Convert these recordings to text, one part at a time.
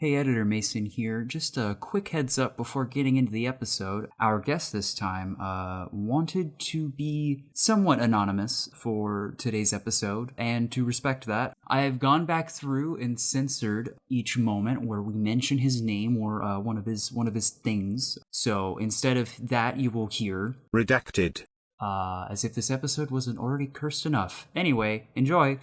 Hey, Editor Mason here. Just a quick heads up before getting into the episode. Our guest this time wanted to be somewhat anonymous for today's episode, and to respect that, I have gone back through and censored each moment where we mention his name or one of his things. So instead of that, you will hear Redacted. As if this episode wasn't already cursed enough. Anyway, enjoy.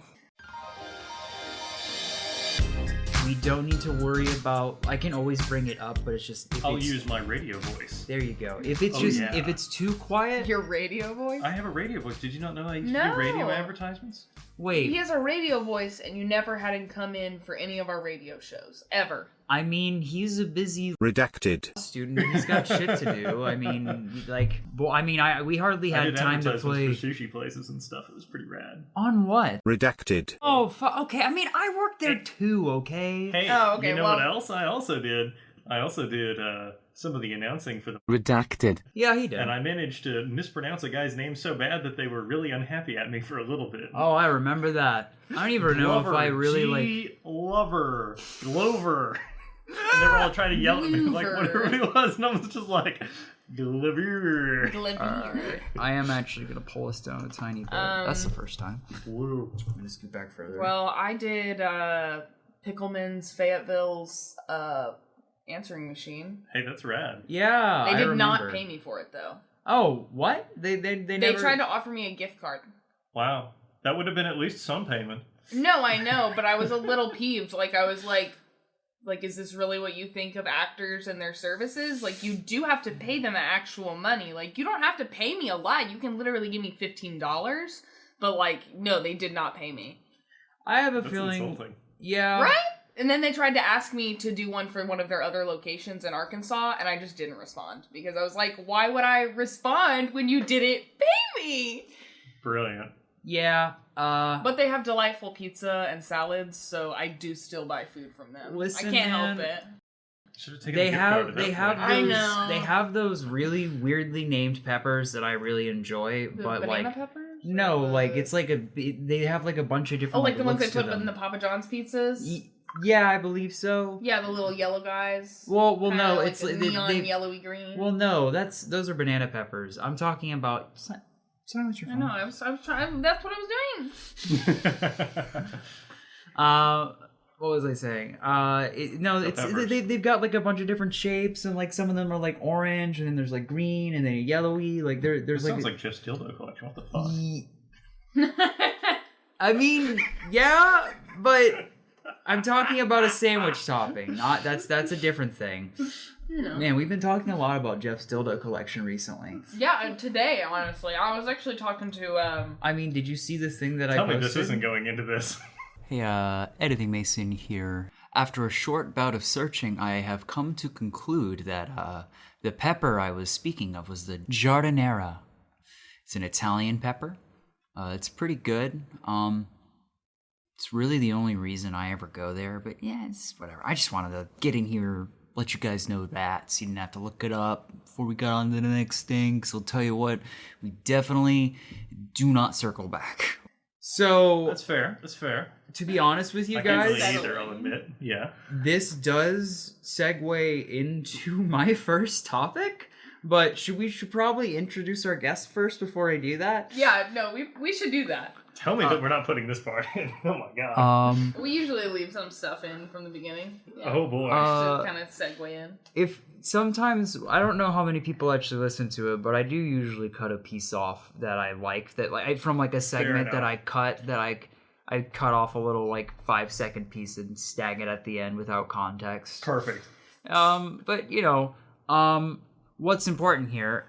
We don't need to worry about. I can always bring it up, but it's just. I'll use my radio voice. There you go. If it's if it's too quiet. Your radio voice? I have a radio voice. Did you not know I used to do radio advertisements? Wait. He has a radio voice, and you never had him come in for any of our radio shows ever. I mean, he's a busy Redacted. student. He's got shit to do. I mean, we hardly had time to play for sushi places and stuff. It was pretty rad. On what? Redacted. Oh, okay. I mean, I worked there too. Okay. Hey, okay, you know what else I also did? I also did some of the announcing for the Redacted. Yeah, he did. and I managed to mispronounce a guy's name so bad that they were really unhappy at me for a little bit. Oh, I remember that. I don't even know if I really Glover. And they were all trying to yell at me like whatever it was, and I was just like, Glover. I am actually going to pull us down a tiny bit. That's the first time. Woo. I'm going to scoot back further. Well, I did Pickleman's Fayetteville's answering machine. Hey, that's rad. Yeah, They I did not remember. pay me for it, though. Oh, what? They never... tried to offer me a gift card. Wow. That would have been at least some payment. No, I know, but I was a little peeved. I was like, is this really what you think of actors and their services? Like, you do have to pay them actual money. Like, you don't have to pay me a lot. You can literally give me $15. But, no, they did not pay me. I have a That's feeling... insulting. Yeah. Right? And then they tried to ask me to do one for one of their other locations in Arkansas, and I just didn't respond. Because I was like, why would I respond when you didn't pay me? Brilliant. Yeah. But they have delightful pizza and salads, so I do still buy food from them. Listen, I can't man, help it. Should have taken They a gift card have at they that have point. I those know. they have those really weirdly named peppers that I really enjoy, The but banana like peppers? no, Or the- like it's like they have like a bunch of different. Oh, like the ones they looks to put in them. the Papa John's pizzas? Yeah, I believe so. Yeah, the little yellow guys. Well, Kinda no, like it's the like neon yellowy green. Well, no, those are banana peppers. I'm talking about. Sorry, what's your I phone? know, I was trying. That's what I was doing. What was I saying? peppers. They've got like a bunch of different shapes, and like some of them are like orange, and then there's like green, and then yellowy. Like there's That like sounds like Jeff's dildo collection. What the fuck? I mean, yeah, but I'm talking about a sandwich topping. Not that's a different thing. Man, we've been talking a lot about Jeff's dildo collection recently. Yeah, today, honestly. I was actually talking to, I mean, did you see the thing that I Tell posted? me this isn't going into this. Hey, Editing Mason here. After a short bout of searching, I have come to conclude that the pepper I was speaking of was the giardiniera. It's an Italian pepper. It's pretty good. It's really the only reason I ever go there, but yeah, it's whatever. I just wanted to get in here, let you guys know that, so you didn't have to look it up before we got on to the next thing, because I'll tell you what, we definitely do not circle back. So, That's fair. to be honest with you I can't guys, really either, I'll admit. Yeah. this does segue into my first topic, but we should probably introduce our guest first before I do that. yeah, no, we should do that. Tell me that we're not putting this part in. Oh my god. We usually leave some stuff in from the beginning. Yeah. Oh boy. Just to kind of segue in. If sometimes, I don't know how many people actually listen to it, but I do usually cut a piece off that I like, from like a segment that I cut, that I cut off a little like 5-second piece and stag it at the end without context. Perfect. But what's important here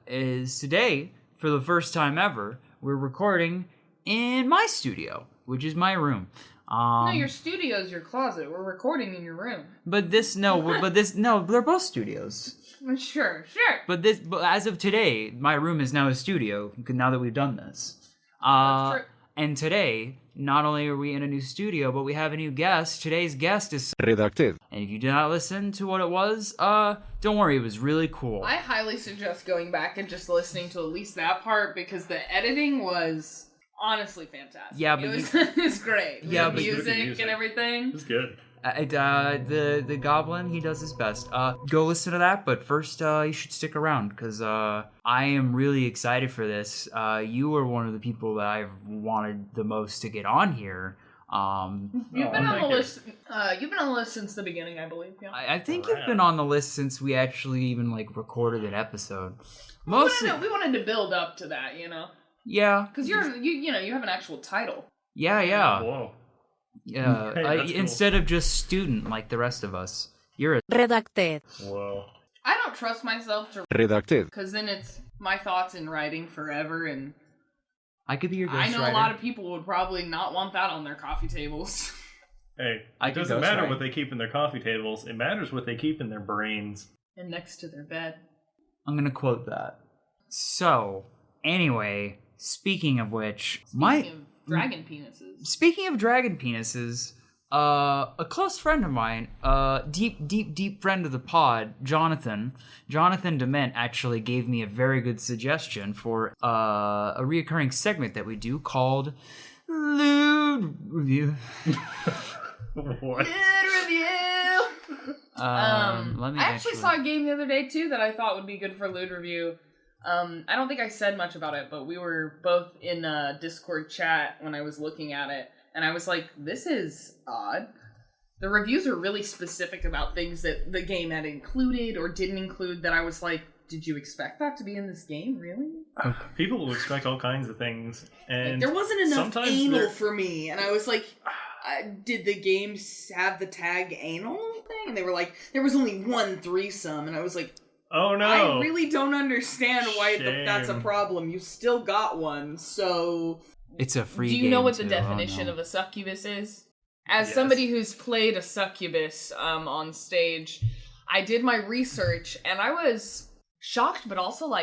is today, for the first time ever, we're recording in my studio, which is my room. No, your studio's your closet. We're recording in your room. But they're both studios. Sure. But as of today, my room is now a studio. Now that we've done this, That's true. and today, not only are we in a new studio, but we have a new guest. Today's guest is. Redacted. And if you did not listen to what it was, don't worry, it was really cool. I highly suggest going back and just listening to at least that part, because the editing was honestly fantastic. Yeah, but it was great. Yeah, The but music and everything. It's good. The goblin, he does his best. Go listen to that, but first you should stick around because I am really excited for this. You are one of the people that I've wanted the most to get on here. You've been on the list. You've been on the list since the beginning, I believe. Yeah. I think you've been on the list since we actually even recorded an episode. Mostly, we wanted to build up to that, Yeah. Because you have an actual title. Yeah. Whoa. Yeah. Hey, cool. Instead of just student like the rest of us, you're a Redacted. Whoa. I don't trust myself to Redacted. because then it's my thoughts in writing forever, and I could be your ghostwriter. I know a lot of people would probably not want that on their coffee tables. Hey, I it could doesn't matter ghostwrite. what they keep in their coffee tables. It matters what they keep in their brains. And next to their bed. I'm gonna quote that. So, anyway, speaking of which, Speaking of dragon penises. a close friend of mine, deep friend of the pod, Jonathan Dement actually gave me a very good suggestion for a reoccurring segment that we do called Lewd Review. What? Good review! Let me I actually saw a game the other day too that I thought would be good for Lewd Review. I don't think I said much about it, but we were both in a Discord chat when I was looking at it, and I was like, this is odd. The reviews are really specific about things that the game had included or didn't include that I was like, did you expect that to be in this game, really? People will expect all kinds of things, and There wasn't enough sometimes anal they're- for me, and I was like, did the game have the tag anal thing? And they were like, there was only one threesome, and I was like, Oh no! I really don't understand why Shame. that's a problem. You still got one, so... It's a free Do you game know what the too. definition Oh, no. of a succubus is? As Yes. somebody who's played a succubus on stage, I did my research, and I was shocked, but also,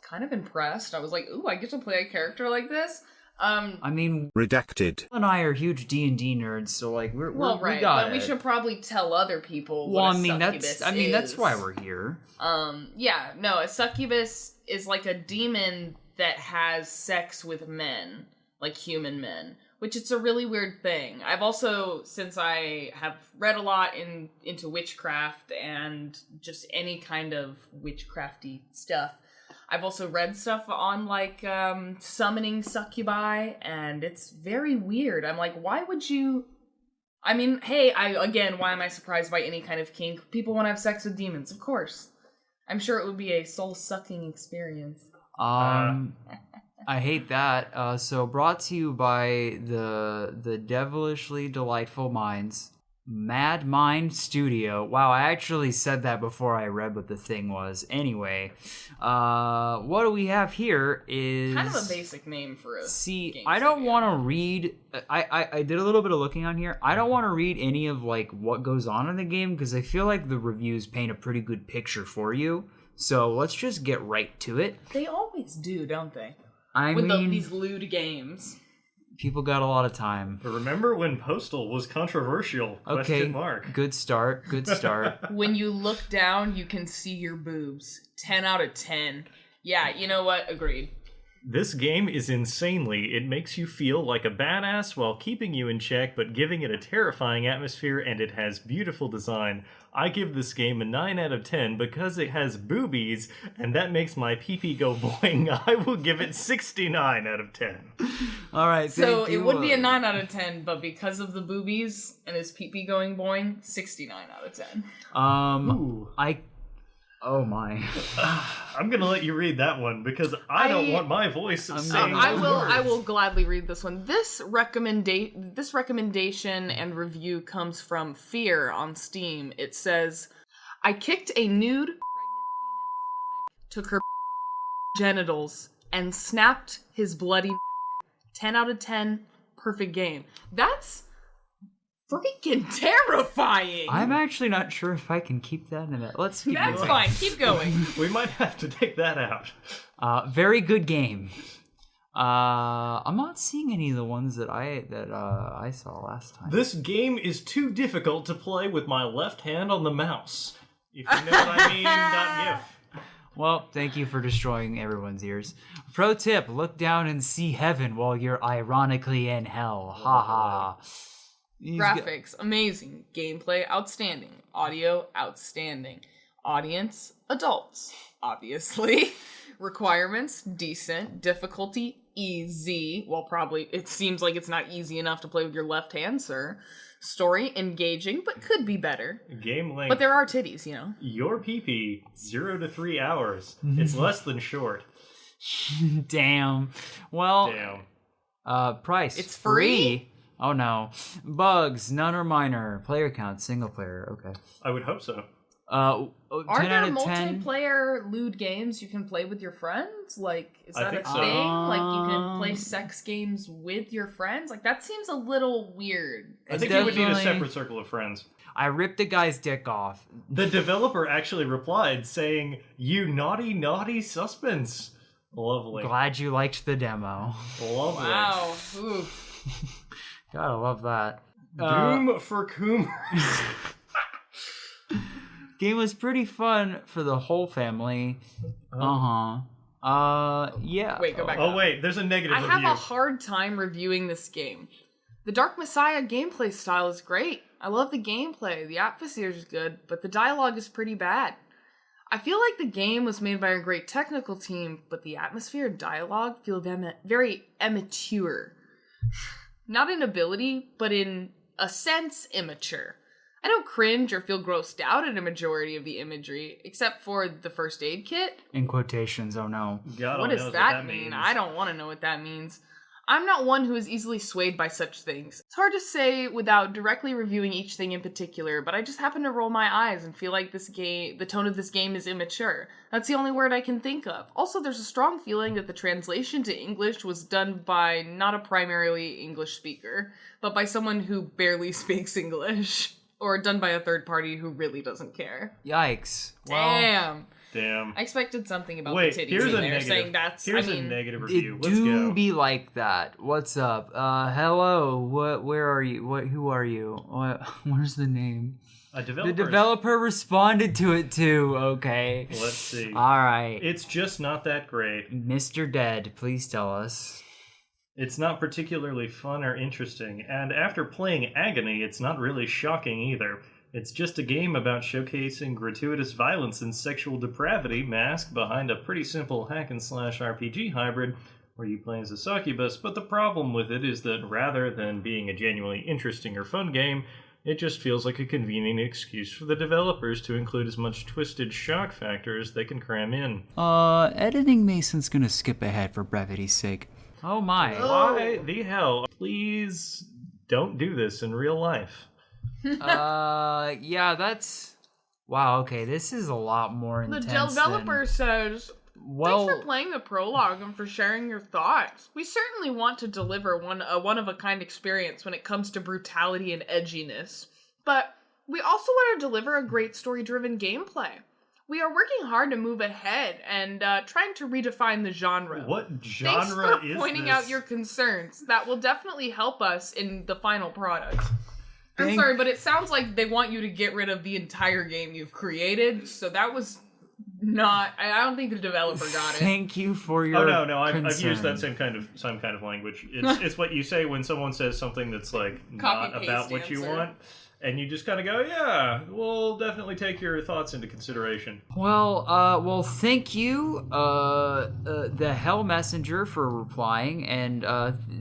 kind of impressed. I was like, ooh, I get to play a character like this? I mean, Redacted. Will and I are huge D&D nerds, so we Right, got but we it. should probably tell other people Well, what I a mean succubus that's is. why we're here. A succubus is like a demon that has sex with men, like human men, which it's a really weird thing. I've also, since I have read a lot into witchcraft and just any kind of witchcrafty stuff, I've also read stuff on summoning succubi, and it's very weird. I'm like, why would you... I mean, hey, why am I surprised by any kind of kink? People want to have sex with demons, of course. I'm sure it would be a soul-sucking experience. I hate that. So brought to you by the devilishly delightful minds, Mad Mind Studio. Wow, I actually said that before I read what the thing was. Anyway, what do we have here is Kind of a basic name for a See, game I don't studio. want to read. I did a little bit of looking on here. I don't want to read any of what goes on in the game because I feel like the reviews paint a pretty good picture for you. So let's just get right to it. They always do, don't they? I With mean, these lewd games. people got a lot of time. But remember when Postal was controversial? Okay, Question mark. good start. Good start. When you look down, you can see your boobs. 10 out of 10. Yeah, you know what? Agreed. This game is insanely. It makes you feel like a badass while keeping you in check, but giving it a terrifying atmosphere, and it has beautiful design. I give this game a 9 out of 10 because it has boobies, and that makes my pee-pee go boing. I will give it 69 out of 10. All right. So thank you, it would be a 9 out of 10, but because of the boobies and his pee-pee going boing, 69 out of 10. Ooh. Oh my. I'm gonna let you read that one because I don't want my voice saying I those will words. gladly read this one. This recommendation and review comes from Fear on Steam. It says, I kicked a nude pregnant female's stomach, took her genitals, and snapped his bloody neck. 10 out of 10, perfect game. That's freaking terrifying. I'm actually not sure if I can keep that in it. Let's keep That's going. fine. Keep going. We might have to take that out. Very good game. I'm not seeing any of the ones that I saw last time. This game is too difficult to play with my left hand on the mouse. If you know what I mean, .gif. Well, thank you for destroying everyone's ears. Pro tip, look down and see heaven while you're ironically in hell. Ha ha. Graphics, amazing. Gameplay, outstanding. Audio, outstanding. Audience, adults, obviously. Requirements, decent. Difficulty, easy. Well, probably, it seems like it's not easy enough to play with your left hand, sir. Story, engaging, but could be better. Game length. But there are titties, you know. Your PP, 0 to 3 hours. It's less than short. Damn. Well, price. It's free? Oh no. Bugs, none or minor. Player count, single player. Okay. I would hope so. Are 10 there out of 10? multiplayer lewd games you can play with your friends? Like, is that a think so. thing? Like, you can play sex games with your friends? Like, that seems a little weird. I think you would need a separate circle of friends. I ripped a guy's dick off. The developer actually replied saying, "You naughty, naughty suspense." Lovely. Glad you liked the demo. Lovely. Wow. Ooh. Gotta love that. Doom for Coomers. Game was pretty fun for the whole family. Yeah. Wait, go back Oh up. wait, there's a negative I review. have a hard time reviewing this game. The Dark Messiah gameplay style is great. I love the gameplay. The atmosphere is good, but the dialogue is pretty bad. I feel like the game was made by a great technical team, but the atmosphere and dialogue feel very immature. Not in ability, but in a sense, immature. I don't cringe or feel grossed out at a majority of the imagery, except for the first aid kit. In quotations, oh no. God What only does knows that means. mean? I don't want to know what that means. I'm not one who is easily swayed by such things. It's hard to say without directly reviewing each thing in particular, but I just happen to roll my eyes and feel like the tone of this game is immature. That's the only word I can think of. Also, there's a strong feeling that the translation to English was done by not a primarily English speaker, but by someone who barely speaks English. Or done by a third party who really doesn't care. Yikes. Well, Damn. I expected something about Wait, the titties here's in a there, negative. saying Here's a negative review. it Let's do go. be like that. What's up? Hello. Where are you? Who are you? Where's the name? A developer. The developer responded to it too. Okay. Let's see. All right. It's just not that great. Mr. Dead, please tell us. It's not particularly fun or interesting, and after playing Agony, it's not really shocking either. It's just a game about showcasing gratuitous violence and sexual depravity masked behind a pretty simple hack-and-slash RPG hybrid where you play as a succubus, but the problem with it is that rather than being a genuinely interesting or fun game, it just feels like a convenient excuse for the developers to include as much twisted shock factor as they can cram in. Editing Mason's gonna skip ahead for brevity's sake. Oh my. Why the hell? Please don't do this in real life. Yeah, that's... Wow, okay, this is a lot more The intense developer says, Well, thanks for playing the prologue and for sharing your thoughts. We certainly want to deliver a one-of-a-kind experience when it comes to brutality and edginess. But we also want to deliver a great story-driven gameplay. We are working hard to move ahead and trying to redefine the genre. What Thanks genre for is pointing this? out your concerns. That will definitely help us in the final product. I'm Thank- sorry, but it sounds like they want you to get rid of the entire game you've created, so that was not... I don't think the developer got it. Thank you for your Oh no, I've used that concern. same kind of language. It's what you say when someone says something that's like not Copy-paste about what you answer. want, and you just kind of go, yeah, we'll definitely take your thoughts into consideration. Well, thank you, the Hell Messenger for replying, and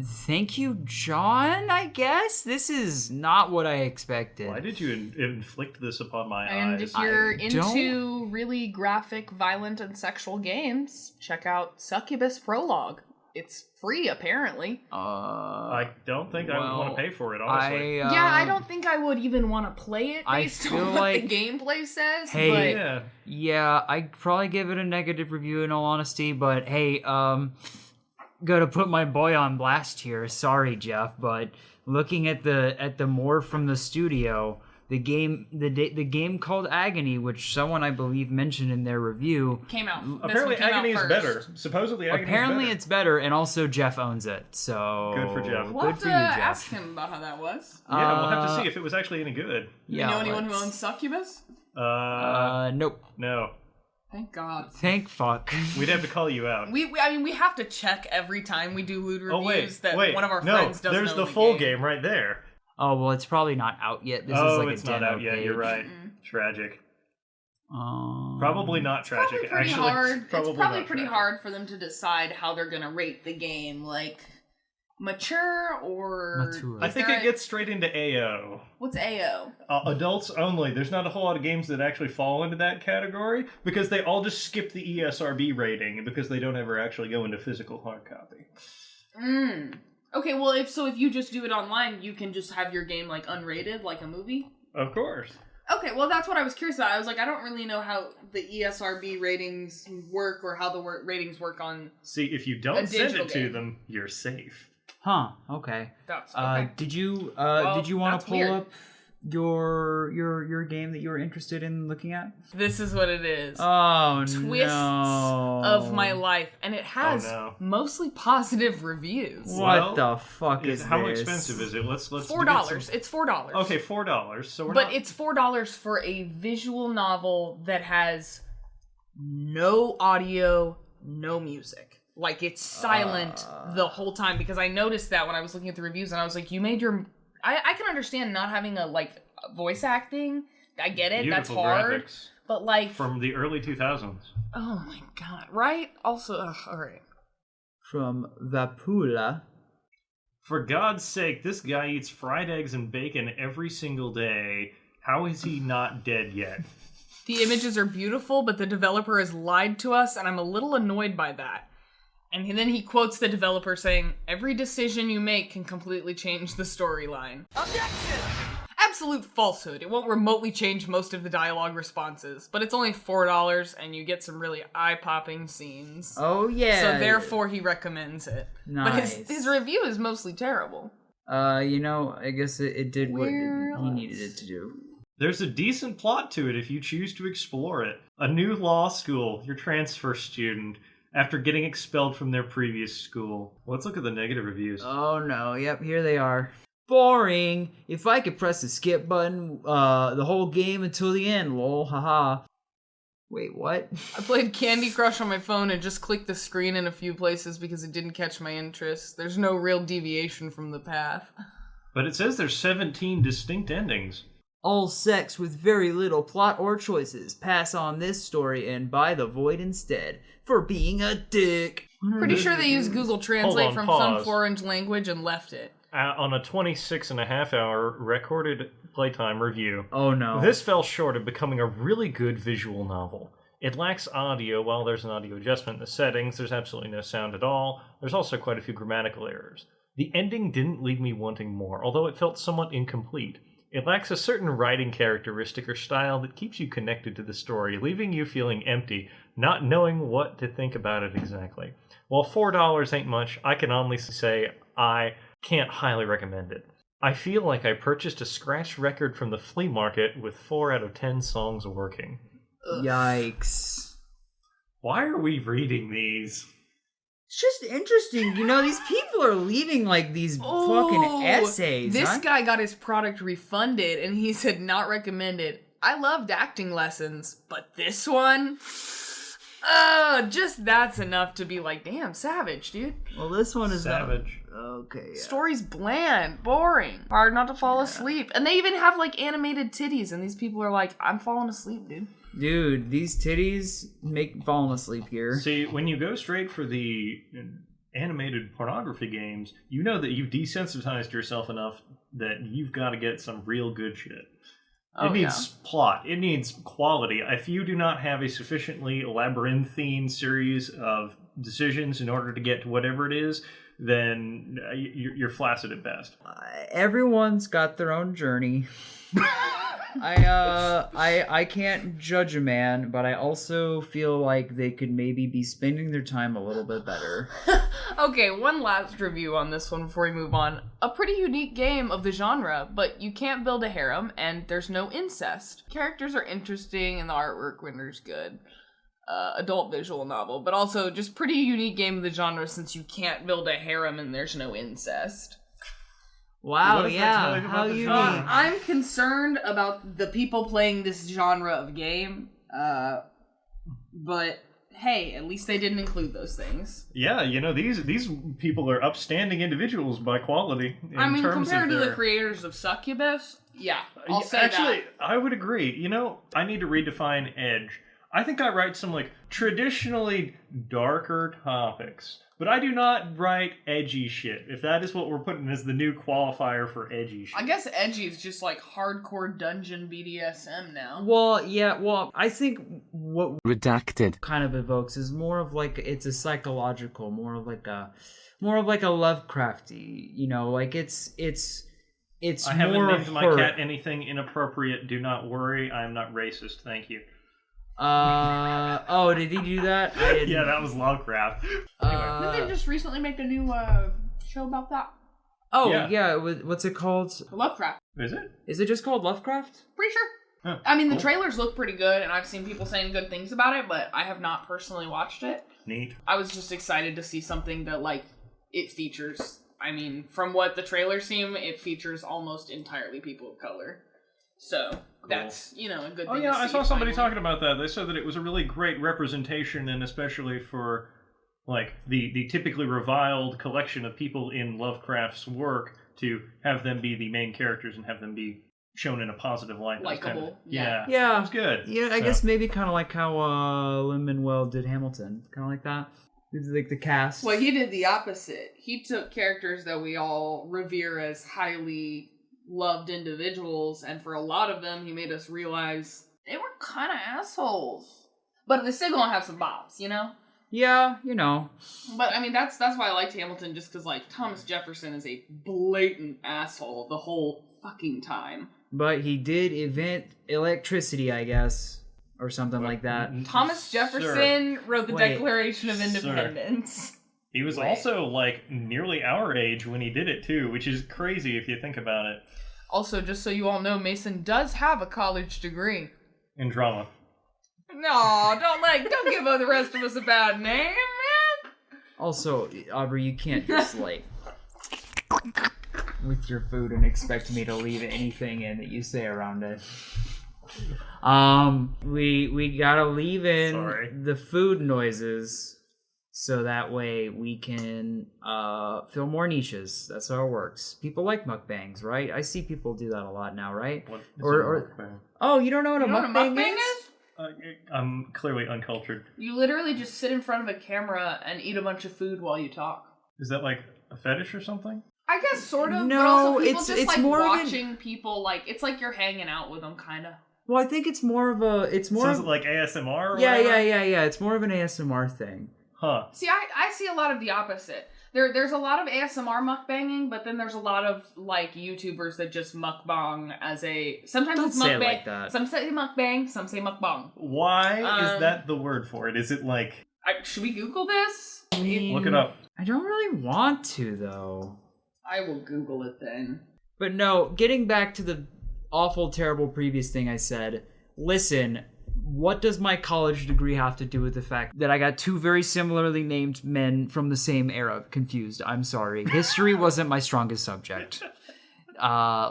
thank you, John, I guess? This is not what I expected. Why did you inflict this upon my And eyes? if you're I into really graphic, violent, and sexual games, check out Succubus Prologue. It's free, apparently. I don't think I would want to pay for it, honestly. Yeah, I don't think I would even want to play it I based feel on what like- the gameplay says. Hey, but Yeah. Yeah, I'd probably give it a negative review in all honesty, but hey, gotta put my boy on blast here. Sorry, Jeff, but looking at the more from the studio, the game called Agony, which someone I believe mentioned in their review. came out. This Apparently, one came out Agony is first. better. Supposedly, Agony Apparently is better. it's better, and also Jeff owns it. So Good for Jeff. We'll Good have for to you, Jeff. ask him about how that was. Yeah, we'll have to see if it was actually any good. Do you Yeah, know anyone who let's- owns Succubus? Nope. No. Thank God. Thank fuck. We'd have to call you out. I mean, we have to check every time we do lewd reviews Oh wait, that wait. one of our no, friends doesn't there's own the the full game right there. Oh, well, it's probably not out yet. This is like it's a not demo out yet. page. You're right. Tragic. Probably not tragic. Probably pretty Actually, hard. It's probably not pretty tragic. hard for them to decide how they're gonna rate the game, like mature or. Mature. I think it gets straight into AO. What's AO? Adults only. There's not a whole lot of games that actually fall into that category because they all just skip the ESRB rating because they don't ever actually go into physical hard copy. Okay, well, if you just do it online, you can just have your game like unrated, like a movie. Of course. Okay, well, that's what I was curious about. I was like, I don't really know how the ESRB ratings work or how the ratings work on. See, if you don't send it to game. them, you're safe. Huh. Okay. That's okay. Did you want that's to pull weird. up your game that you were interested in looking at? This is what it is. Oh, Twists no. of my life, and it has no. mostly positive reviews. What the fuck is how this? expensive is it? Let's $4. It's $4. Okay, $4. So But it's $4 for a visual novel that has no audio, no music. Like, it's silent the whole time, because I noticed that when I was looking at the reviews, and I was like, you made your... I can understand not having a, like, voice acting. I get it. beautiful That's hard. graphics But, like... from the early 2000s. Oh, my God. Right? Also, all right. From Vapula. For God's sake, this guy eats fried eggs and bacon every single day. How is he not dead yet? The images are beautiful, but the developer has lied to us, and I'm a little annoyed by that. And then he quotes the developer saying, "Every decision you make can completely change the storyline." Objection! Absolute falsehood. It won't remotely change most of the dialogue responses, but it's only $4, and you get some really eye-popping scenes. Oh, yeah. So therefore, he recommends it. Nice. But his review is mostly terrible. I guess it did what he needed it to do. There's a decent plot to it if you choose to explore it. A new law school, your transfer student, after getting expelled from their previous school. Let's look at the negative reviews. Oh no, yep, here they are. Boring. If I could press the skip button, the whole game until the end, lol, haha. Wait, what? I played Candy Crush on my phone and just clicked the screen in a few places because it didn't catch my interest. There's no real deviation from the path. But it says there's 17 distinct endings. All sex with very little plot or choices. Pass on this story and buy the void instead. For being a dick. Pretty sure they used Google Translate from pause. some foreign language and left it. On a 26.5-hour recorded playtime review, Oh no. this fell short of becoming a really good visual novel. It lacks audio. While there's an audio adjustment in the settings, there's absolutely no sound at all. There's also quite a few grammatical errors. The ending didn't leave me wanting more, although it felt somewhat incomplete. It lacks a certain writing characteristic or style that keeps you connected to the story, leaving you feeling empty, not knowing what to think about it exactly. While $4 ain't much, I can honestly say I can't highly recommend it. I feel like I purchased a scratch record from the flea market with 4 out of 10 songs working. Yikes. Why are we reading these? It's just interesting. You know, these people are leaving, like, these fucking essays. This huh? guy got his product refunded and he said not recommended. I loved acting lessons, but this one? Just that's enough to be like, damn, savage, dude. Well, this one is Savage. Okay. Yeah. Story's bland, boring, hard not to fall asleep. And they even have like animated titties, and these people are like, I'm falling asleep, dude. Dude, these titties make falling asleep here. See, when you go straight for the animated pornography games, you know that you've desensitized yourself enough that you've got to get some real good shit. It needs plot. It needs quality. If you do not have a sufficiently labyrinthine series of decisions in order to get to whatever it is, then you're flaccid at best. Everyone's got their own journey. I can't judge a man, but I also feel like they could maybe be spending their time a little bit better. Okay, one last review on this one before we move on. A pretty unique game of the genre, but you can't build a harem, and there's no incest. Characters are interesting, and the artwork renders good. Adult visual novel, but also just pretty unique game of the genre since you can't build a harem and there's no incest. Wow, What does that tell you about the genre? I'm concerned about the people playing this genre of game, but hey, at least they didn't include those things. Yeah, you know, these people are upstanding individuals by quality. I mean, terms compared of to their... the creators of Succubus, yeah, I'll say Actually, that. I would agree. You know, I need to redefine edge. I think I write some, like, traditionally darker topics, but I do not write edgy shit, if that is what we're putting as the new qualifier for edgy shit. I guess edgy is just like hardcore dungeon BDSM now. Well, yeah, well, I think what Redacted. kind of evokes is more of like, it's a psychological, more of like a Lovecrafty, you know, like it's I haven't more named my cat anything inappropriate. Do not worry. I am not racist. Thank you. Oh, did he do that? I didn't. Yeah, that was Lovecraft. Didn't they just recently make a new show about that? Oh, Yeah. yeah, what's it called? Lovecraft. Is it? Is it just called Lovecraft? Pretty sure. Huh, I mean, the cool. trailers look pretty good, and I've seen people saying good things about it, but I have not personally watched it. Neat. I was just excited to see something that, like, it features. I mean, from what the trailers seem, it features almost entirely people of color. So, that's, you know, a good thing Oh yeah, to see. I saw somebody finally. talking about that. They said that it was a really great representation, and especially for, like, the typically reviled collection of people in Lovecraft's work, to have them be the main characters and have them be shown in a positive light. That was kind of- Likeable, yeah. Yeah. It was good. Yeah, I So- guess maybe kind of like how Lin-Manuel did Hamilton. Kind of like that. Like the cast. Well, he did the opposite. He took characters that we all revere as highly loved individuals, and for a lot of them, he made us realize they were kind of assholes. But they still gonna have some bops, you know? Yeah, you know. But, I mean, that's why I liked Hamilton, just because, like, Thomas Jefferson is a blatant asshole the whole fucking time. But he did invent electricity, I guess. Or something like that. Thomas Jefferson wrote the Wait. Declaration of Sir. Independence. He was also, like, nearly our age when he did it, too, which is crazy if you think about it. Also, just so you all know, Mason does have a college degree. In drama. No, don't give the rest of us a bad name, man. Also, Aubrey, you can't just like with your food and expect me to leave anything in that you say around it. We gotta leave in Sorry. the food noises so that way we can fill more niches. That's how it works. People like mukbangs, right? I see people do that a lot now, right? What is Or- a or- mukbang? Oh, you don't know what You a know what a mukbang mukbang is? is? I'm clearly uncultured. You literally just sit in front of a camera and eat a bunch of food while you talk. Is that like a fetish or something? I guess sort of, No, but also people it's- just it's like more of an- watching people, like, it's like you're hanging out with them, kind of. Well, I think it's more of a. It's more. So of, is it like ASMR or yeah, whatever? yeah. It's more of an ASMR thing. Huh. See, I see a lot of the opposite. There's a lot of ASMR mukbanging, but then there's a lot of, like, YouTubers that just mukbang as a... Sometimes Don't it's say mukbang. it like that. Some say mukbang, some say mukbang. Why is Um, that the word for it? Is it like... Should we Google this? Look it up. I don't really want to, though. I will Google it then. But no, getting back to the awful, terrible previous thing I said, listen, what does my college degree have to do with the fact that I got two very similarly named men from the same era confused? I'm sorry. History wasn't my strongest subject.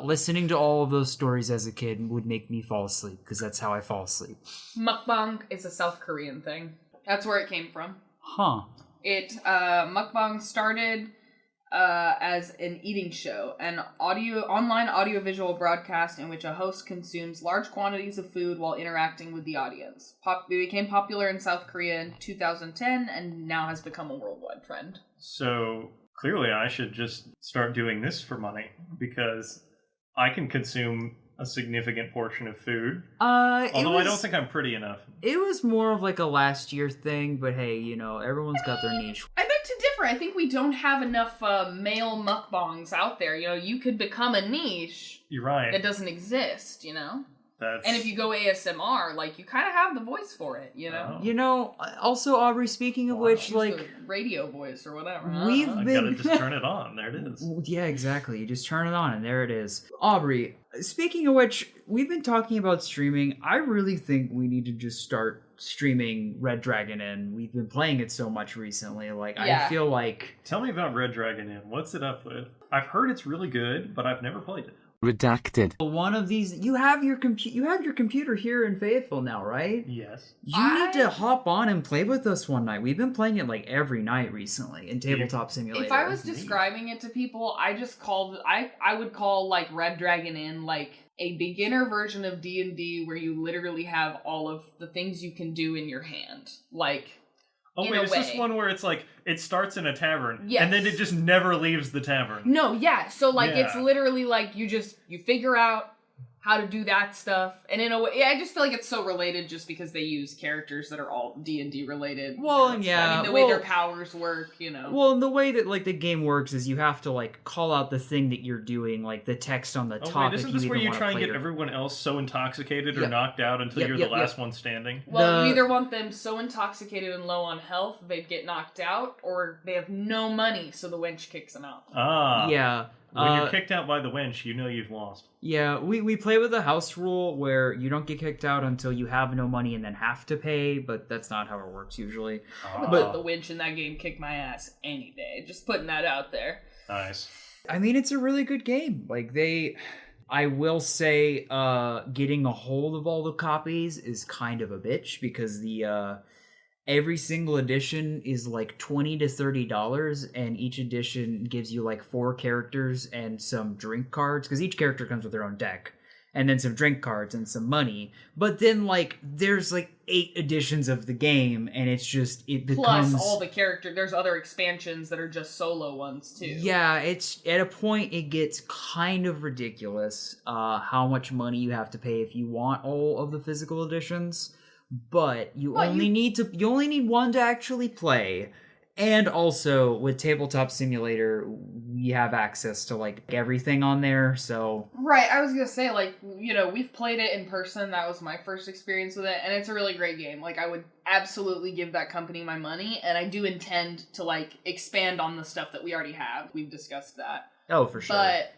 Listening to all of those stories as a kid would make me fall asleep, because that's how I fall asleep. Mukbang is a South Korean thing. That's where it came from. Huh. Mukbang started as an eating show, an online audiovisual broadcast in which a host consumes large quantities of food while interacting with the audience. It became popular in South Korea in 2010 and now has become a worldwide trend. So clearly I should just start doing this for money, because I can consume a significant portion of food. Although I don't think I'm pretty enough. It was more of like a last year thing, but hey, you know, everyone's got their niche. I beg to differ. I think we don't have enough male mukbangs out there. You know, you could become a niche You're right. that doesn't exist, you know? That's... And if you go ASMR, like, you kind of have the voice for it, you know? Oh. You know, also, Aubrey, speaking of which, Use like, the radio voice or whatever. I don't we've know. I've been... got to just turn it on. There it is. Yeah, exactly. You just turn it on and there it is. Aubrey, speaking of which, we've been talking about streaming. I really think we need to just start streaming Red Dragon Inn. We've been playing it so much recently. Like, Yeah. I feel like... Tell me about Red Dragon Inn. What's it up with? I've heard it's really good, but I've never played it. Redacted. One of these, you have your computer here in Faithful now, right? Yes. You need to hop on and play with us one night. We've been playing it like every night recently in Tabletop Simulator. If I was describing it to people, I would call like Red Dragon Inn like a beginner version of D&D where you literally have all of the things you can do in your hand. Like, oh wait, is this one where it's like, it starts in a tavern, yes, and then it just never leaves the tavern? No, yeah. So like, Yeah. it's literally like you figure out how to do that stuff, and in a way, I just feel like it's so related just because they use characters that are all D&D related. Well, yeah. I mean, the way their powers work, you know. Well, the way that like the game works is you have to like call out the thing that you're doing, like the text on the top. Wait, isn't this where you try and get everyone else so intoxicated or knocked out until you're the last one standing? Well, you either want them so intoxicated and low on health they'd get knocked out, or they have no money, so the wench kicks them out. Ah. Yeah. When you're kicked out by the wench, you know you've lost. Yeah, we play with a house rule where you don't get kicked out until you have no money and then have to pay, but that's not how it works usually. But the winch in that game kicked my ass any day. Just putting that out there. Nice. I mean, it's a really good game. Like, I will say, getting a hold of all the copies is kind of a bitch because every single edition is like $20 to $30, and each edition gives you like 4 characters and some drink cards, because each character comes with their own deck, and then some drink cards and some money. But then like there's like 8 editions of the game, and it becomes plus all the character. There's other expansions that are just solo ones too. Yeah, it's at a point it gets kind of ridiculous how much money you have to pay if you want all of the physical editions. But you only need one to actually play. And also with Tabletop Simulator, we have access to like everything on there, so right, I was gonna say, like, you know, we've played it in person. That was my first experience with it, and it's a really great game. Like, I would absolutely give that company my money, and I do intend to like expand on the stuff that we already have. We've discussed that. Oh, for sure. But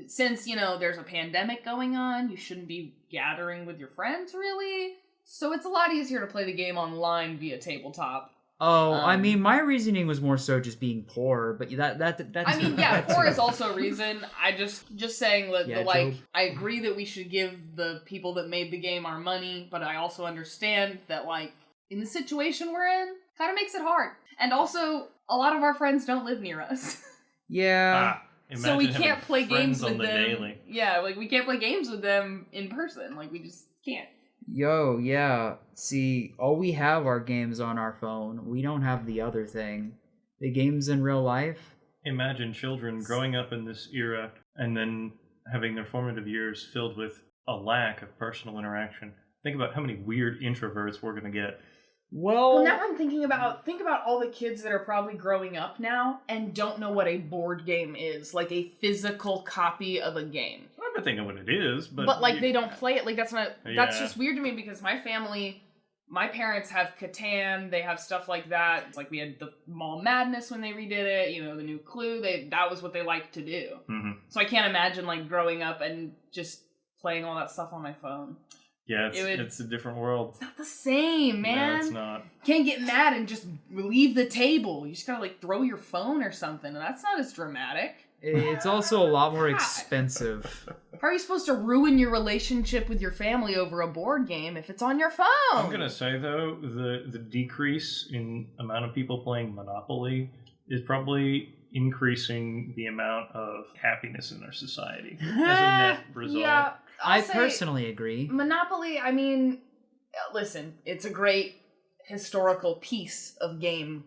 since, you know, there's a pandemic going on, you shouldn't be gathering with your friends, really. So it's a lot easier to play the game online via tabletop. Oh, I mean, my reasoning was more so just being poor, but that's... I mean, yeah, poor is also a reason. I just saying that, Job. I agree that we should give the people that made the game our money, but I also understand that, like, in the situation we're in, kind of makes it hard. And also, a lot of our friends don't live near us. Yeah. So we can't play games with them. Daily. Yeah, like, we can't play games with them in person. Like, we just can't. Yo, yeah. See, all we have are games on our phone. We don't have the other thing. The games in real life. Imagine children growing up in this era and then having their formative years filled with a lack of personal interaction. Think about how many weird introverts we're going to get. Well, now I'm thinking about, think about all the kids that are probably growing up now and don't know what a board game is, like a physical copy of a game. I'm not thinking what it is, but like they don't play it. Like that's just weird to me because my parents have Catan, they have stuff like that. It's like we had the Mall Madness when they redid it, you know, the new Clue. That was what they liked to do. Mm-hmm. So I can't imagine like growing up and just playing all that stuff on my phone. Yeah, it's a different world. It's not the same, man. No, it's not. Can't get mad and just leave the table. You just gotta like throw your phone or something, and that's not as dramatic. It's also a lot more expensive. How are you supposed to ruin your relationship with your family over a board game if it's on your phone? I'm gonna say though, the decrease in amount of people playing Monopoly is probably increasing the amount of happiness in our society as a net result. Yeah. I personally agree. Monopoly, I mean, listen, it's a great historical piece of game.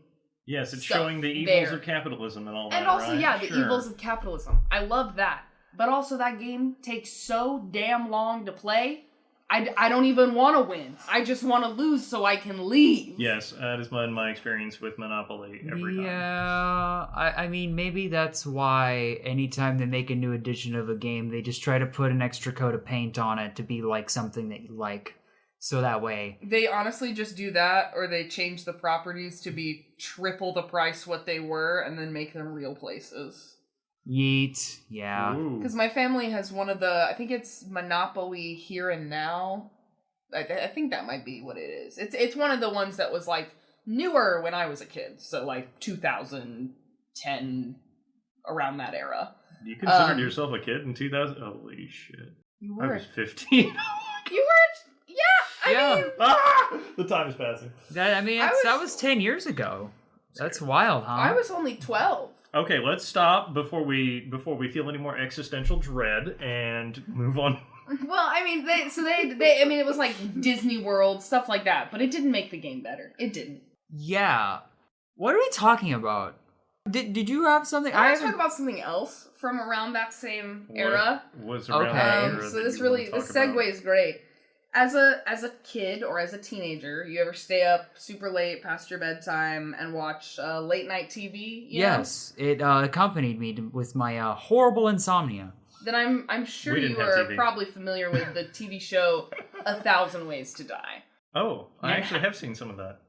Yes, it's showing the evils of capitalism and all that, and also, right? yeah, the evils of capitalism. I love that. But also, that game takes so damn long to play, I don't even want to win. I just want to lose so I can leave. Yes, that has been my experience with Monopoly every time. Yeah, I mean, maybe that's why anytime they make a new edition of a game, they just try to put an extra coat of paint on it to be like something that you like. So that way... They honestly just do that, or they change the properties to be triple the price what they were, and then make them real places. Yeet, yeah. Because my family has one of the, I think it's Monopoly Here and Now. I think that might be what it is. It's one of the ones that was like newer when I was a kid, so like 2010, around that era. You considered yourself a kid in 2000? Holy shit. You I were. was 15. You were. Yeah. I mean, The time is passing. That was 10 years ago. That's wild, huh? I was only 12. Okay, let's stop before we feel any more existential dread and move on. Well, I mean, it was like Disney World, stuff like that, but it didn't make the game better. It didn't. Yeah. What are we talking about? Did you have something? I want to talk about something else from around that same era. What was around that era? So this segue is great. As a kid or as a teenager, you ever stay up super late past your bedtime and watch late night TV? Yes, it accompanied me with my horrible insomnia. Then I'm sure you are probably familiar with the TV show 1,000 Ways to Die. Oh, I actually have seen some of that.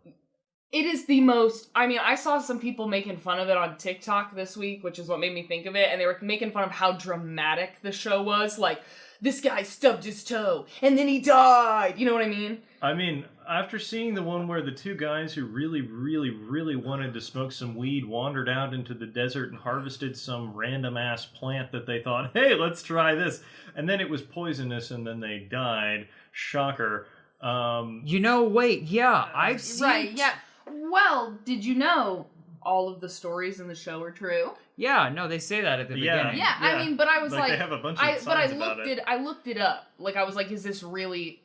It is the most... I mean, I saw some people making fun of it on TikTok this week, which is what made me think of it, and they were making fun of how dramatic the show was. Like, this guy stubbed his toe, and then he died. You know what I mean? I mean, after seeing the one where the two guys who really, really, really wanted to smoke some weed wandered out into the desert and harvested some random-ass plant that they thought, hey, let's try this. And then it was poisonous, and then they died. Shocker. Wait, yeah, I've seen... Right, yeah. Well, did you know all of the stories in the show are true? Yeah, no, they say that at the beginning. Yeah, I mean, but I was like, they have a bunch of signs about it. I looked it up. Like, I was like,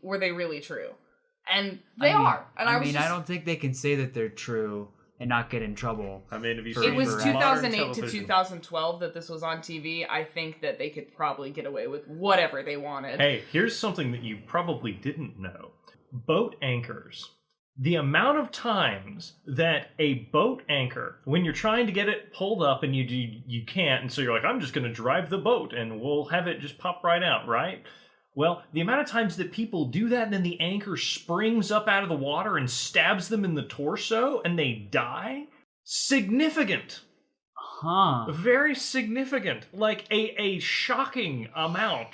were they really true? And they are. And I don't think they can say that they're true and not get in trouble. I mean, if you it was 2008 to 2012 that this was on TV. I think that they could probably get away with whatever they wanted. Hey, here's something that you probably didn't know. Boat anchors. The amount of times that a boat anchor, when you're trying to get it pulled up and you can't, and so you're like, I'm just going to drive the boat and we'll have it just pop right out, right? Well, the amount of times that people do that and then the anchor springs up out of the water and stabs them in the torso and they die, significant. Huh. Very significant. Like a shocking amount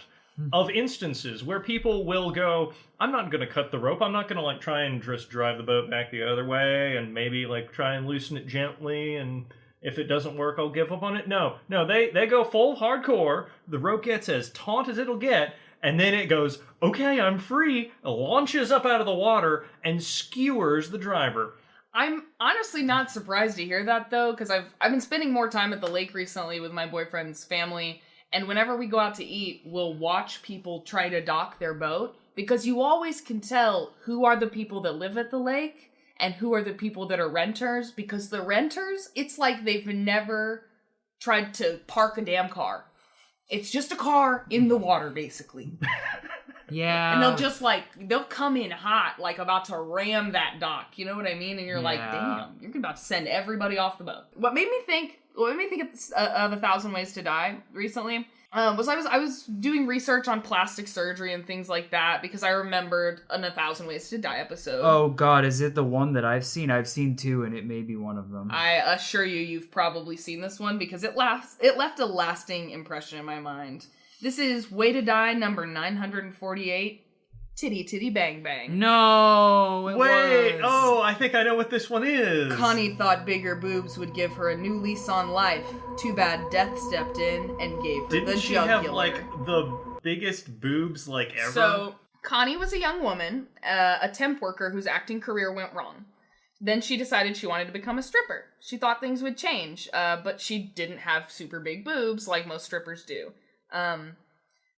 of instances where people will go, I'm not going to cut the rope. I'm not going to like try and just drive the boat back the other way and maybe like try and loosen it gently, and if it doesn't work, I'll give up on it. No, they go full hardcore. The rope gets as taut as it'll get, and then it goes, okay, I'm free, launches up out of the water and skewers the driver. I'm honestly not surprised to hear that though, because I've been spending more time at the lake recently with my boyfriend's family. And whenever we go out to eat, we'll watch people try to dock their boat, because you always can tell who are the people that live at the lake and who are the people that are renters, because the renters, it's like they've never tried to park a damn car. It's just a car in the water, basically. Yeah. And they'll come in hot, like about to ram that dock. You know what I mean? And you're like, damn, you're about to send everybody off the boat. What made me think of 1,000 Ways to Die recently was I was doing research on plastic surgery and things like that, because I remembered an 1,000 Ways to Die episode. Oh God, is it the one that I've seen? I've seen two, and it may be one of them. I assure you've probably seen this one, because it left a lasting impression in my mind. This is Way to Die number 948. Titty Titty Bang Bang. No, Wait, I think I know what this one is. Connie thought bigger boobs would give her a new lease on life. Too bad Death stepped in and gave her the jugular. Didn't she have, like, the biggest boobs, like, ever? So, Connie was a young woman, a temp worker whose acting career went wrong. Then she decided she wanted to become a stripper. She thought things would change, but she didn't have super big boobs like most strippers do.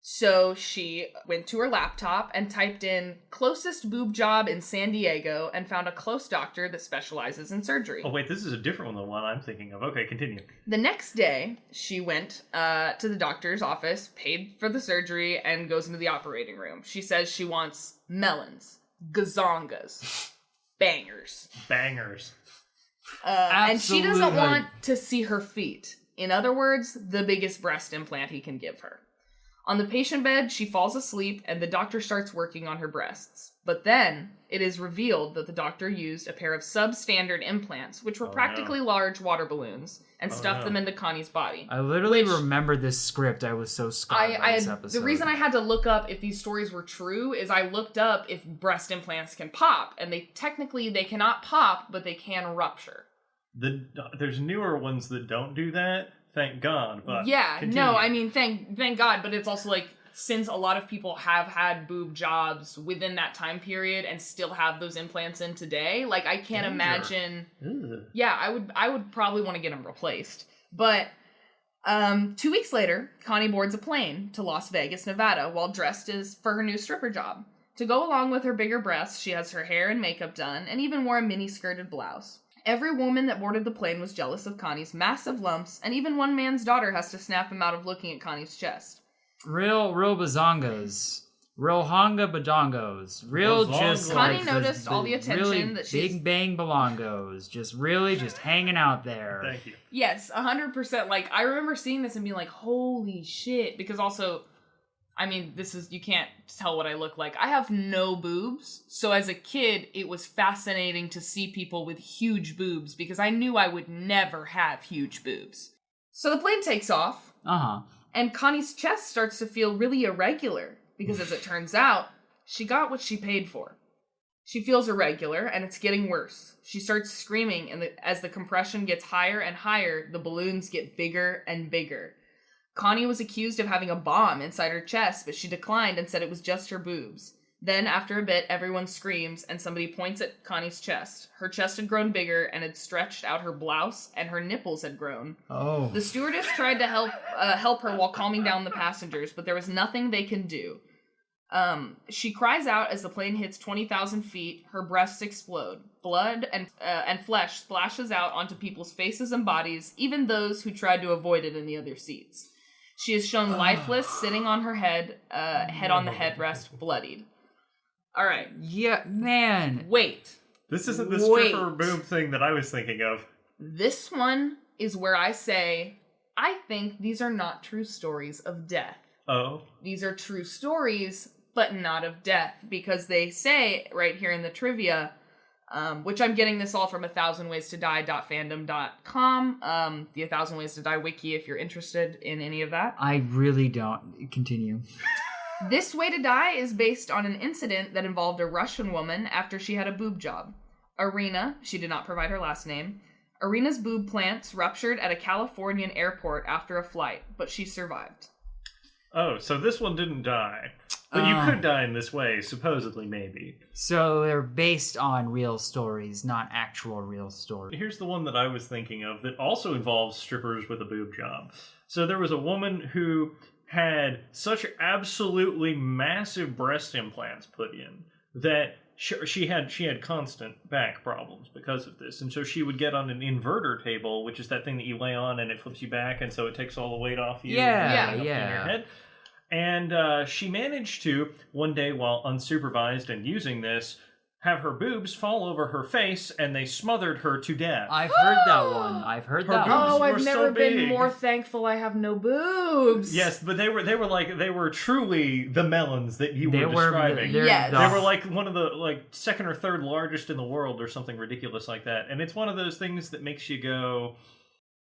So she went to her laptop and typed in closest boob job in San Diego and found a close doctor that specializes in surgery. Oh wait, this is a different one than the one I'm thinking of. Okay, continue. The next day, she went to the doctor's office, paid for the surgery, and goes into the operating room. She says she wants melons, gazongas, bangers. And she doesn't want to see her feet. In other words, the biggest breast implant he can give her. On the patient bed, she falls asleep and the doctor starts working on her breasts. But then, it is revealed that the doctor used a pair of substandard implants, which were practically large water balloons, and stuffed them into Connie's body. I literally remember this script. I was so scarred by this episode. The reason I had to look up if these stories were true is I looked up if breast implants can pop, and they cannot pop, but they can rupture. There's newer ones that don't do that. thank God. But yeah, continue. no, I mean, thank God, but it's also like, since a lot of people have had boob jobs within that time period and still have those implants in today, like, I can't imagine. Yeah, I would probably want to get them replaced. But 2 weeks later, Connie boards a plane to Las Vegas, Nevada, while dressed as for her new stripper job. To go along with her bigger breasts, she has her hair and makeup done, and even wore a mini-skirted blouse. Every woman that boarded the plane was jealous of Connie's massive lumps, and even one man's daughter has to snap him out of looking at Connie's chest. Real bazongos. Real honga badongos. Real just Connie like noticed all the attention really that she's... big bang belongos. Just hanging out there. Thank you. Yes, 100%. Like, I remember seeing this and being like, holy shit. Because also, I mean, you can't tell what I look like. I have no boobs. So as a kid, it was fascinating to see people with huge boobs because I knew I would never have huge boobs. So the plane takes off. Uh-huh. And Connie's chest starts to feel really irregular because, as it turns out, she got what she paid for. She feels irregular, and it's getting worse. She starts screaming, and as the compression gets higher and higher, the balloons get bigger and bigger. Connie was accused of having a bomb inside her chest, but she declined and said it was just her boobs. Then, after a bit, everyone screams, and somebody points at Connie's chest. Her chest had grown bigger and had stretched out her blouse, and her nipples had grown. Oh. The stewardess tried to help her while calming down the passengers, but there was nothing they can do. She cries out as the plane hits 20,000 feet. Her breasts explode. Blood and flesh splashes out onto people's faces and bodies, even those who tried to avoid it in the other seats. She is shown lifeless, sitting on her head on the headrest, bloodied. All right. Yeah, man. Wait. This isn't the stripper boob thing that I was thinking of. This one is where I say, I think these are not true stories of death. Oh. These are true stories, but not of death, because they say right here in the trivia, which I'm getting this all from 1000waystoDie.fandom.com, the 1000 Ways to Die wiki if you're interested in any of that. I really don't. Continue. This way to die is based on an incident that involved a Russian woman after she had a boob job. Irina, she did not provide her last name. Irina's boob plants ruptured at a Californian airport after a flight, but she survived. Oh, so this one didn't die. But you could die in this way, supposedly, maybe. So they're based on real stories, not actual real stories. Here's the one that I was thinking of that also involves strippers with a boob job. So there was a woman who had such absolutely massive breast implants put in that she had constant back problems because of this. And so she would get on an inverter table, which is that thing that you lay on and it flips you back, and so it takes all the weight off you. Yeah. In your head. And she managed to, one day while unsupervised and using this, have her boobs fall over her face, and they smothered her to death. I've heard that one. I've heard that boobs one. Oh, were I've never so been big. more thankful I have no boobs. Yes, but they were truly the melons that you were describing. Yes. They were like one of the second or third largest in the world or something ridiculous like that. And it's one of those things that makes you go,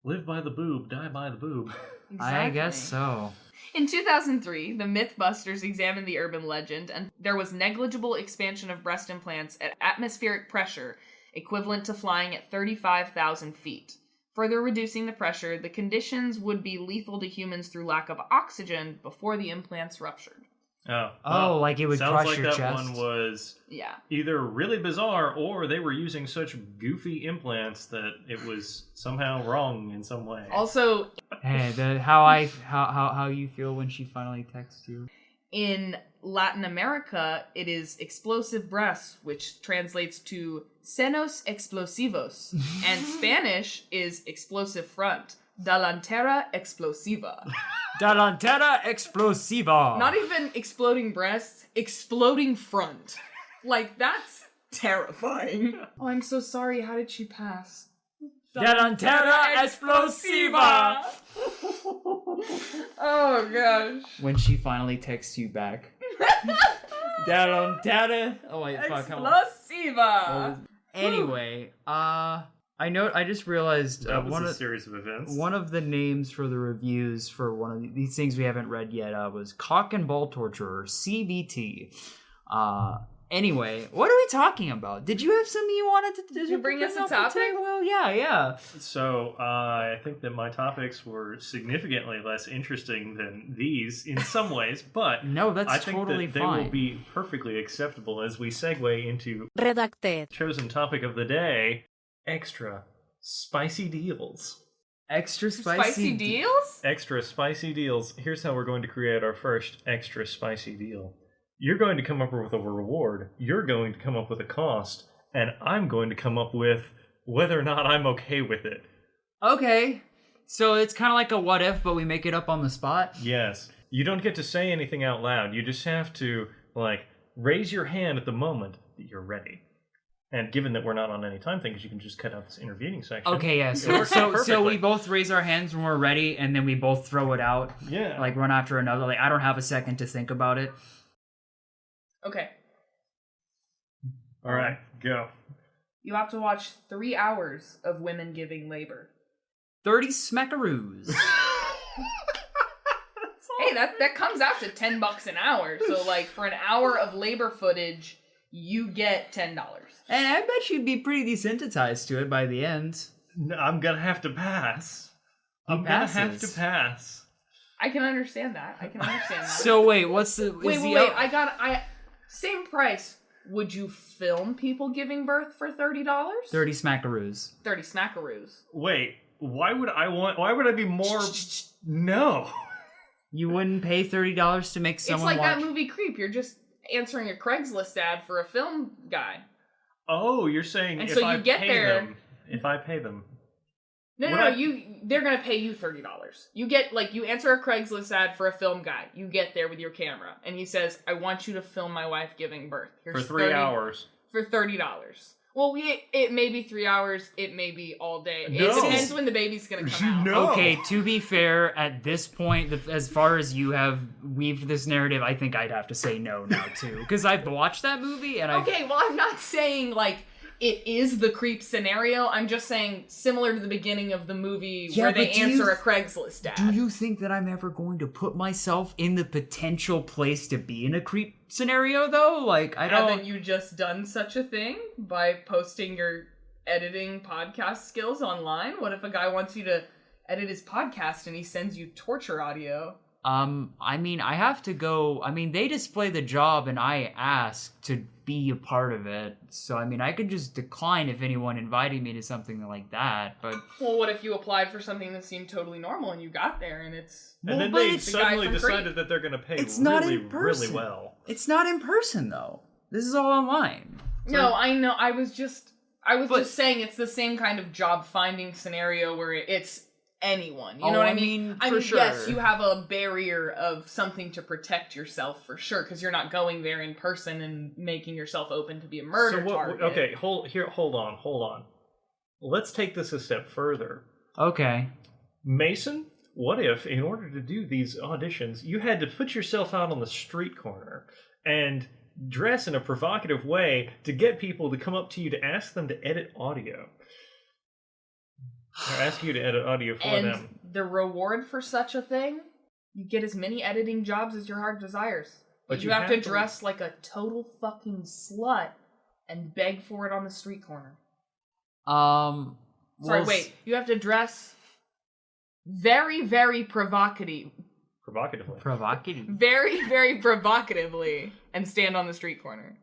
live by the boob, die by the boob. Exactly. I guess so. In 2003, the Mythbusters examined the urban legend, and there was negligible expansion of breast implants at atmospheric pressure, equivalent to flying at 35,000 feet. Further reducing the pressure, the conditions would be lethal to humans through lack of oxygen before the implants ruptured. Oh, like it would crush your chest? Sounds like that one was either really bizarre or they were using such goofy implants that it was somehow wrong in some way. Also, hey, how you feel when she finally texts you? in Latin America, it is explosive breasts, which translates to senos explosivos, and Spanish is explosive front. Delantera explosiva. Delantera explosiva. Not even exploding breasts, exploding front. Like, that's terrifying. Oh, I'm so sorry. How did she pass? Delantera explosiva. Oh, gosh. When she finally texts you back. Delantera. Oh, wait, fuck. Explosiva. Anyway, I just realized that was a series of events. One of the names for the reviews for one of these things we haven't read yet was Cock and Ball Torturer, CBT. Anyway, what are we talking about? Did you have something you wanted to Did you bring us a up the topic? table? Well, yeah. So I think that my topics were significantly less interesting than these in some ways, but No, that's I think totally that they fine. will be perfectly acceptable as we segue into REDACTED. chosen topic of the day: extra spicy deals. Extra Spicy deals? Extra spicy deals. Here's how we're going to create our first extra spicy deal. You're going to come up with a reward, you're going to come up with a cost, and I'm going to come up with whether or not I'm okay with it. Okay. So it's kind of like a what if, but we make it up on the spot? Yes. You don't get to say anything out loud. You just have to, raise your hand at the moment that you're ready. And given that we're not on any time thing, because you can just cut out this intervening section. Okay, yeah. It So, works so perfectly. we both raise our hands when we're ready, and then we both throw it out, Yeah. like one after another. Like, I don't have a second to think about it. Okay. All right, go. You have to watch 3 hours of women giving labor. 30 smackaroos. Hey, that comes out to $10 an hour. So, for an hour of labor footage, you get $10. And I bet you'd be pretty desensitized to it by the end. No, I'm going to have to pass. He I'm going to have passes. to pass. I can understand that. So wait, what's the... Wait. Same price. Would you film people giving birth for $30? 30 smackaroos. 30 smackaroos. Wait, why would I be more... No. You wouldn't pay $30 to make someone It's like watch... that movie Creep. You're just answering a Craigslist ad for a film guy. Oh, you're saying And if so you I get pay there- them... If I pay them... No, they're gonna pay you $30. You get, you answer a Craigslist ad for a film guy. You get there with your camera, and he says, I want you to film my wife giving birth. For 3 hours. For $30. Well, it may be 3 hours, it may be all day. No. It depends when the baby's gonna come out. No. Okay, to be fair, at this point, as far as you have weaved this narrative, I think I'd have to say no now, too. Because I've watched that movie, and Okay, well, I'm not saying, it is the Creep scenario. I'm just saying, similar to the beginning of the movie Yeah, where they but do you answer a Craigslist ad. Do you think that I'm ever going to put myself in the potential place to be in a creep scenario, though? I don't... Haven't you just done such a thing by posting your editing podcast skills online? What if a guy wants you to edit his podcast and he sends you torture audio? I have to go... they display the job and I ask to be a part of it. So, I could just decline if anyone invited me to something like that, but... Well, what if you applied for something that seemed totally normal and you got there and it's... And then but they it's the guy suddenly from decided Creep. that they're going to pay It's not really, in person. really well. It's not in person, though. This is all online. No, I know. I was just But- just saying it's the same kind of job finding scenario where it's anyone. You know what I mean? for sure. Yes, you have a barrier of something to protect yourself for sure, because you're not going there in person and making yourself open to be a murder target. Okay, hold on. Let's take this a step further. Okay. Mason, what if, in order to do these auditions, you had to put yourself out on the street corner and dress in a provocative way to get people to come up to you to ask them to edit audio? Or ask you to edit audio for And them. the reward for such a thing, you get as many editing jobs as your heart desires. But you have to dress like a total fucking slut and beg for it on the street corner. You have to dress very, very provocatively. Provocatively. Very, very provocatively and stand on the street corner.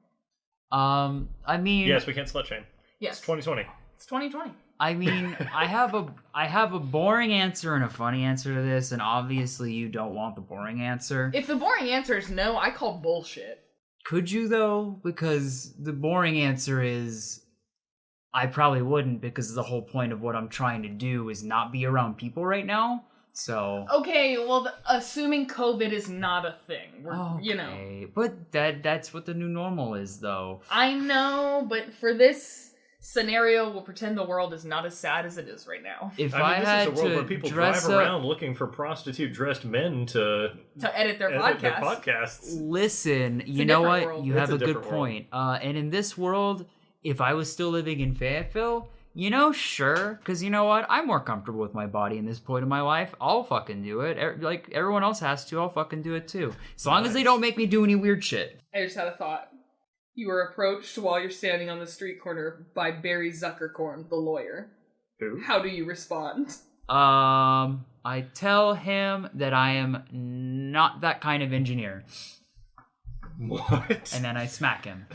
Yes, we can't slut shame. Yes. It's 2020. It's 2020. I have a boring answer and a funny answer to this, and obviously you don't want the boring answer. If the boring answer is no, I call bullshit. Could you, though? Because the boring answer is I probably wouldn't, because the whole point of what I'm trying to do is not be around people right now. So Okay, well, assuming COVID is not a thing, but that's what the new normal is, though. I know, but for this scenario, we'll pretend the world is not as sad as it is right now. If I mean, this had is a world to where people dress drive up, around looking for prostitute-dressed men to edit their podcast. podcasts. listen, you a know different what? world. You It's have a a good different world. point. And in this world, if I was still living in Fayetteville, sure, because you know what? I'm more comfortable with my body in this point of my life. I'll fucking do it. Like everyone else has to, I'll fucking do it too. As long as they don't make me do any weird shit. I just had a thought. You are approached while you're standing on the street corner by Barry Zuckerkorn, the lawyer. Who? How do you respond? I tell him that I am not that kind of engineer. What? And then I smack him.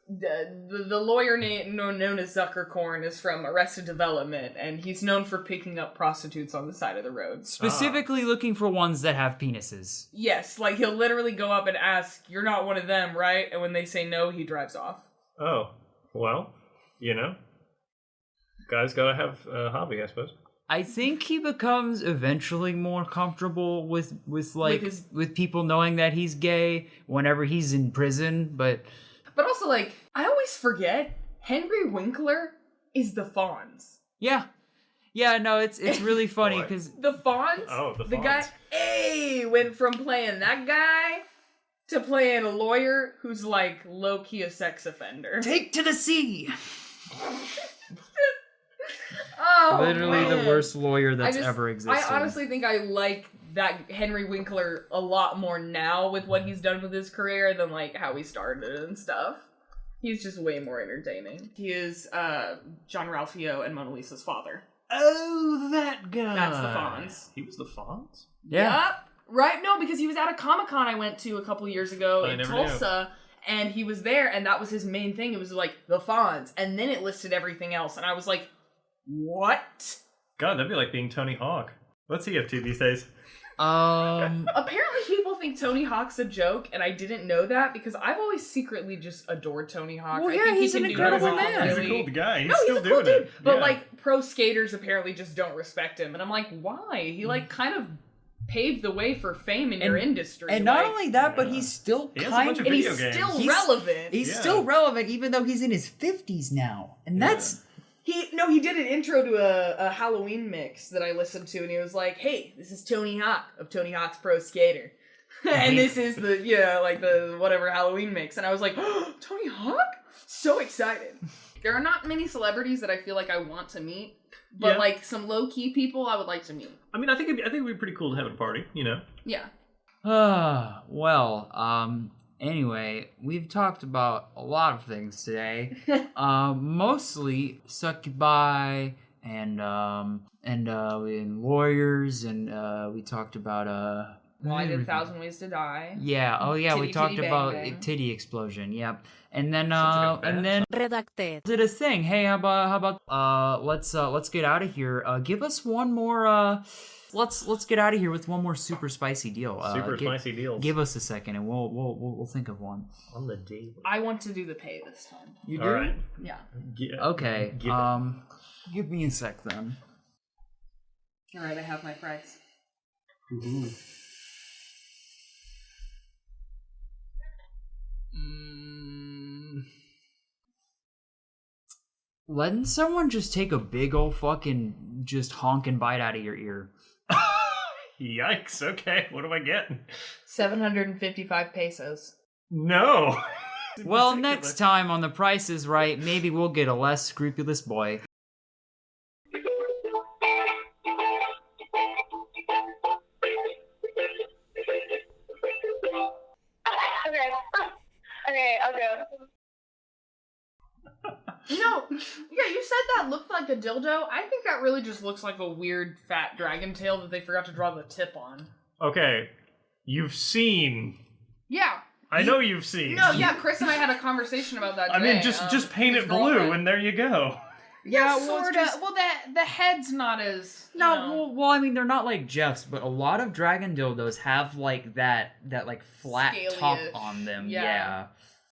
The lawyer known as Zuckerkorn is from Arrested Development, and he's known for picking up prostitutes on the side of the road. Specifically looking for ones that have penises. Yes, like he'll literally go up and ask, "You're not one of them, right?" And when they say no, he drives off. Oh, well, you know, guys gotta have a hobby, I suppose. I think he becomes eventually more comfortable with people knowing that he's gay whenever he's in prison, but also, like, I always forget, Henry Winkler is the Fonz. yeah, no, it's really funny because The Fonz? Oh, the The guy, went from playing that guy to playing a lawyer who's, like, low-key a sex offender. take to the sea. Oh, Literally man. the worst lawyer that's ever existed. I honestly think I like that Henry Winkler a lot more now with what he's done with his career than like how he started and stuff. He's just way more entertaining. He is John Ralphio and Mona Lisa's father. Oh, that guy. That's the Fonz. He was the Fonz? Yeah. Yep. Right? No, because he was at a Comic-Con I went to a couple years ago in Tulsa, and he was there, and that was his main thing. It was like, the Fonz, and then it listed everything else, and I was like, what? God, that'd be like being Tony Hawk. What's he up to these days? Apparently people think Tony Hawk's a joke, and I didn't know that because I've always secretly just adored Tony Hawk. Well, I yeah, think he's he an can do incredible really- man. He's a cool guy. He's No, still he's a cool doing dude. it. But Yeah. like pro skaters apparently just don't respect him, and I'm like, why? He like kind of paved the way for fame in your industry, And not like, only that, but he's still He has a kind bunch of and he's video games. still He's- relevant. He's still relevant even though he's in his 50s now. And that's He did an intro to a Halloween mix that I listened to, and he was like, "Hey, this is Tony Hawk of Tony Hawk's Pro Skater." And this is the like the whatever Halloween mix, and I was like, oh, Tony Hawk? So excited. There are not many celebrities that I feel like I want to meet, but like some low key people I would like to meet. I mean, I think it'd be pretty cool to have at a party, you know? Yeah. Anyway, we've talked about a lot of things today. Mostly succubi and lawyers, and we talked about Well, I did 1,000 Ways to Die. Yeah. Oh, yeah. We Titty, talked titty, about bang, bang. titty explosion. Yep. And then Redacted. did a thing. Hey, how about let's get out of here. Give us one more. Let's get out of here with one more super spicy deal. Spicy deals. Give us a second, and we'll think of one. on the daily. I want to do the pay this time. You do? All right. Yeah. Okay. Give it. Give me a sec then. All right, I have my price. Ooh. Letting someone just take a big old fucking just honking bite out of your ear. Yikes. Okay. What do I get? 755 pesos. No. Well, Ridiculous. next time on The Price is Right, maybe we'll get a less scrupulous boy. Okay, I'll go. No, yeah, you said that looked like a dildo. I think that really just looks like a weird fat dragon tail that they forgot to draw the tip on. Okay. You've seen. Yeah. I know you've seen. No, yeah, Chris and I had a conversation about that I today. mean, just paint his it blue girlfriend. and there you go. Yeah, well, sort it's of. just- Well, the head's not as... you know. Well, I mean, they're not like Jeff's, but a lot of dragon dildos have like that like flat top Scaly-ish. on them. Yeah. Yeah.